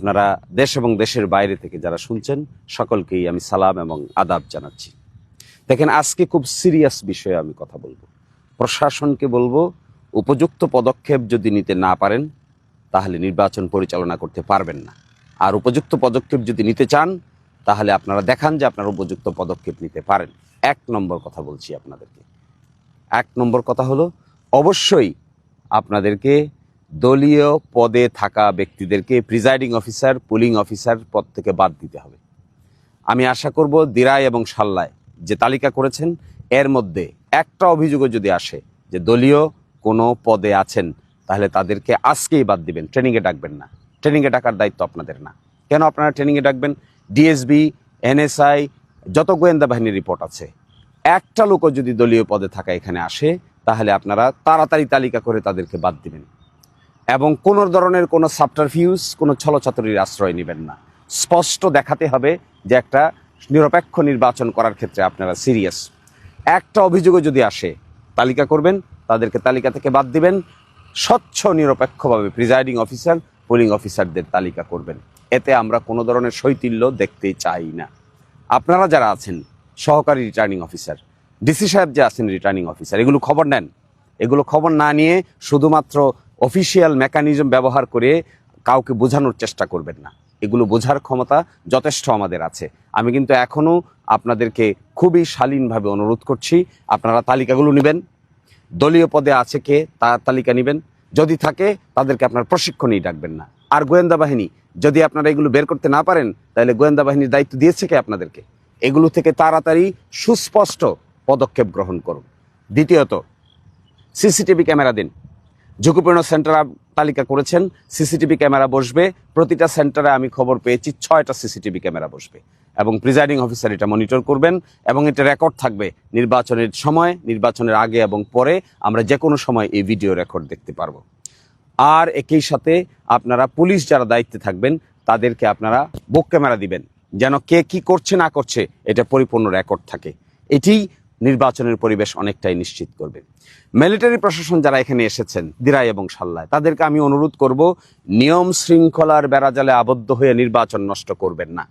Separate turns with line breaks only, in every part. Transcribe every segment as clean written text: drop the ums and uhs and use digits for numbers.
আপনারা দেশ এবং দেশের বাইরে থেকে যারা শুনছেন সকলকেই আমি সালাম এবং আদাব জানাচ্ছি। দেখেন, আজকে খুব সিরিয়াস বিষয়ে আমি কথা বলবো। প্রশাসনকে বলবো, উপযুক্ত পদক্ষেপ যদি নিতে না পারেন তাহলে নির্বাচন পরিচালনা করতে পারবেন না। আর উপযুক্ত পদক্ষেপ যদি নিতে চান তাহলে আপনারা দেখান যে আপনারা উপযুক্ত পদক্ষেপ নিতে পারেন। এক নম্বর কথা বলছি আপনাদেরকে। এক নম্বর কথা হলো, অবশ্যই আপনাদেরকে দলীয় পদে থাকা ব্যক্তিদেরকে প্রিজাইডিং অফিসার, পুলিং অফিসার পদ থেকে বাদ দিতে হবে। আমি আশা করব দিরাই এবং সাল্লায় যে তালিকা করেছেন এর মধ্যে একটা অভিযোগও যদি আসে যে দলীয় কোনো পদে আছেন তাহলে তাদেরকে আজকেই বাদ দিবেন, ট্রেনিংয়ে ডাকবেন না। ট্রেনিংয়ে ডাকার দায়িত্ব আপনাদের না। কেন আপনারা ট্রেনিংয়ে ডাকবেন? ডিএসবি, এনএসআই, যত গোয়েন্দা বাহিনীর রিপোর্ট আছে, একটা লোকও যদি দলীয় পদে থাকা এখানে আসে তাহলে আপনারা তাড়াতাড়ি তালিকা করে তাদেরকে বাদ দিবেন এবং কোনো ধরনের কোনো সাবটারফিউজ, কোনো ছলচাতুরির আশ্রয় নেবেন না। স্পষ্ট দেখাতে হবে যে একটা নিরপেক্ষ নির্বাচন করার ক্ষেত্রে আপনারা সিরিয়াস। একটা অভিযোগও যদি আসে তালিকা করবেন, তাদেরকে তালিকা থেকে বাদ দিবেন। স্বচ্ছ নিরপেক্ষভাবে প্রিজাইডিং অফিসার, পোলিং অফিসারদের তালিকা করবেন। এতে আমরা কোনো ধরনের শৈথিল্য দেখতে চাই না। আপনারা যারা আছেন সহকারী রিটার্নিং অফিসার, ডিসি সাহেব যে আছেন রিটার্নিং অফিসার, এগুলো খবর নেন। এগুলো খবর না নিয়ে শুধুমাত্র অফিসিয়াল মেকানিজম ব্যবহার করে কাউকে বোঝানোর চেষ্টা করবেন না। এগুলো বোঝার ক্ষমতা যথেষ্ট আমাদের আছে। আমি কিন্তু এখনও আপনাদেরকে খুবই শালীনভাবে অনুরোধ করছি, আপনারা তালিকাগুলো নেবেন। দলীয় পদে আছে কে তার তালিকা নেবেন। যদি থাকে তাদেরকে আপনার প্রশিক্ষণেই ডাকবেন না। আর গোয়েন্দা বাহিনী, যদি আপনারা এগুলো বের করতে না পারেন তাহলে গোয়েন্দা বাহিনীর দায়িত্ব দিয়েছে কে আপনাদেরকে? এগুলো থেকে তাড়াতাড়ি সুস্পষ্ট পদক্ষেপ গ্রহণ করুন। দ্বিতীয়ত, সিসিটিভি ক্যামেরা দিন। ঝুঁকিপূর্ণ সেন্টার তালিকা করেছেন, সিসিটিভি ক্যামেরা বসবে। প্রতিটা সেন্টারে আমি খবর পেয়েছি 6টা সিসিটিভি ক্যামেরা বসবে এবং প্রিজাইডিং অফিসার এটা মনিটর করবেন এবং এটা রেকর্ড থাকবে। নির্বাচনের সময়, নির্বাচনের আগে এবং পরে আমরা যে কোনো সময় এই ভিডিও রেকর্ড দেখতে পারবো। আর একই সাথে আপনারা পুলিশ যারা দায়িত্বে থাকবেন তাদেরকে আপনারা বুক ক্যামেরা দিবেন, যেন কে কি করছে না করছে এটা পরিপূর্ণ রেকর্ড থাকে। এটি নির্বাচনের পরিবেশ অনেকটাই নিশ্চিত করবে। মিলিটারি প্রশাসন যারা এখানে এসেছেন দিরাই এবং সাল্লায়, তাদেরকে আমি অনুরোধ করব, নিয়ম শৃঙ্খলার বেড়াজালে আবদ্ধ হয়ে নির্বাচন নষ্ট করবেন না।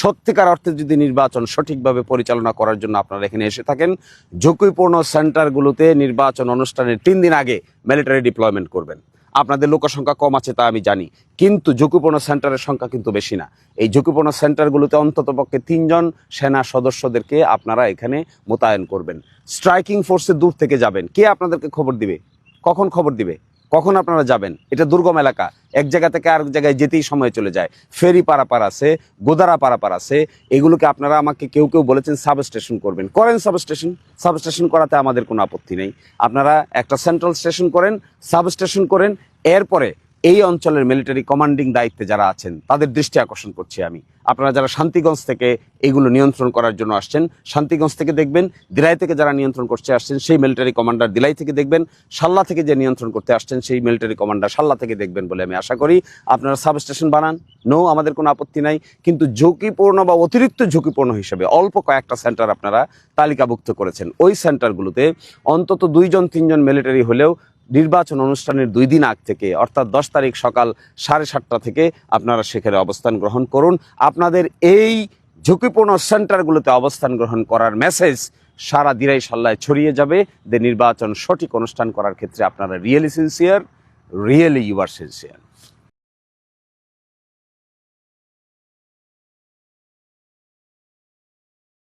সত্যিকার অর্থে যদি নির্বাচন সঠিকভাবে পরিচালনা করার জন্য আপনারা এখানে এসে থাকেন, ঝুঁকিপূর্ণ সেন্টারগুলোতে নির্বাচন অনুষ্ঠানের 3 দিন আগে মিলিটারি ডিপ্লয়মেন্ট করবেন। আপনাদের লোকসংখ্যা কম আছে তা আমি জানি, কিন্তু ঝুঁকিপূর্ণ সেন্টারের সংখ্যা কিন্তু বেশি না। এই ঝুঁকিপূর্ণ সেন্টারগুলোতে অন্ততপক্ষে 3 জন সেনা সদস্যদেরকে আপনারা এখানে মোতায়েন করবেন। স্ট্রাইকিং ফোর্সে দূর থেকে যাবেন। কে আপনাদেরকে খবর দিবে? কখন খবর দিবে? কখন আপনারা যাবেন? এটা দুর্গম এলাকা, এক জায়গা থেকে আরেক জায়গায় যেতেই সময় চলে যায়। ফেরি পারাপার আছে, গোদারা পারাপার আছে। এগুলোকে আপনারা আমাকে কেউ কেউ বলেছেন সাবস্টেশন করবেন, করেন সাবস্টেশন করাতে আমাদের কোনো আপত্তি নেই। আপনারা একটা সেন্ট্রাল স্টেশন করেন, সাবস্টেশন করেন। এরপরে এই অঞ্চলের মিলিটারি কমান্ডিং দায়িত্বে যারা আছেন তাদের দৃষ্টি আকর্ষণ করছি আমি। আপনারা যারা শান্তিগঞ্জ থেকে এগুলো নিয়ন্ত্রণ করার জন্য আসছেন, শান্তিগঞ্জ থেকে দেখবেন। দিলাই থেকে যারা নিয়ন্ত্রণ করতে আসছেন সেই মিলিটারি কমান্ডার দিলাই থেকে দেখবেন। সাল্লা থেকে যে নিয়ন্ত্রণ করতে আসছেন সেই মিলিটারি কমান্ডার সাল্লা থেকে দেখবেন বলে আমি আশা করি। আপনারা সাবস্টেশন বানান, আমাদের কোনো আপত্তি নাই। কিন্তু ঝুঁকিপূর্ণ বা অতিরিক্ত ঝুঁকিপূর্ণ হিসেবে অল্প কয়েকটা সেন্টার আপনারা তালিকাভুক্ত করেছেন। ওই সেন্টারগুলোতে অন্তত 2 জন 3 জন মিলিটারি হলেও নির্বাচন অনুষ্ঠানের 2 দিন আগ থেকে, অর্থাৎ 10 তারিখ সকাল 7:30টা থেকে আপনারা সেখানে অবস্থান গ্রহণ করুন। আপনাদের এই ঝুঁকিপূর্ণ সেন্টারগুলোতে অবস্থান গ্রহণ করার মেসেজ সারা দিরাই সাল্লায় ছড়িয়ে যাবে যে নির্বাচন সঠিক অনুষ্ঠান করার ক্ষেত্রে আপনারা really sincere, really you are sincere.